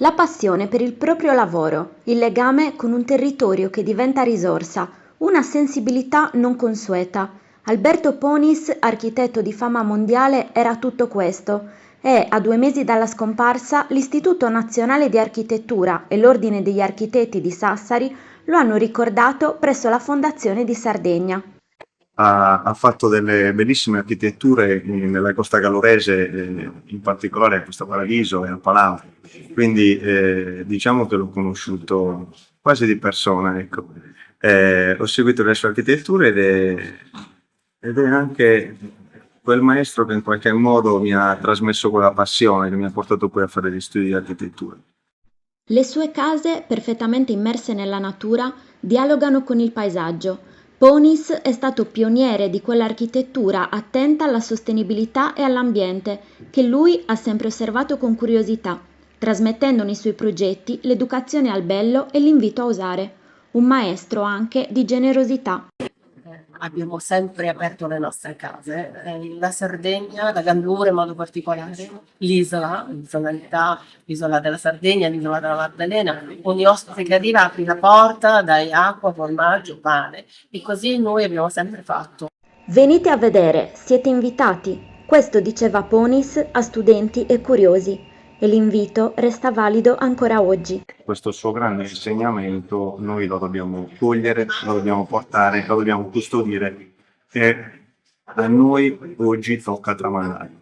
La passione per il proprio lavoro, il legame con un territorio che diventa risorsa, una sensibilità non consueta. Alberto Ponis, architetto di fama mondiale, era tutto questo e, a 2 mesi dalla scomparsa, l'Istituto Nazionale di Architettura e l'Ordine degli Architetti di Sassari lo hanno ricordato presso la Fondazione di Sardegna. Ha fatto delle bellissime architetture nella costa gallurese, in particolare a Costa Paradiso e a Palau. Quindi diciamo che l'ho conosciuto quasi di persona, ecco. Ho seguito le sue architetture ed è anche quel maestro che in qualche modo mi ha trasmesso quella passione che mi ha portato poi a fare gli studi di architettura. Le sue case, perfettamente immerse nella natura, dialogano con il paesaggio. Ponis è stato pioniere di quell'architettura attenta alla sostenibilità e all'ambiente, che lui ha sempre osservato con curiosità, trasmettendo nei suoi progetti l'educazione al bello e l'invito a osare. Un maestro anche di generosità. Abbiamo sempre aperto le nostre case. La Sardegna, la Gallura in modo particolare, l'isolalità, l'isola della Sardegna, l'isola della Maddalena, ogni ospite che arriva apri la porta, dai acqua, formaggio, pane e così noi abbiamo sempre fatto. Venite a vedere, siete invitati. Questo diceva Ponis a studenti e curiosi, e l'invito resta valido ancora oggi. Questo suo grande insegnamento noi lo dobbiamo cogliere, lo dobbiamo portare, lo dobbiamo custodire e a noi oggi tocca tramandare.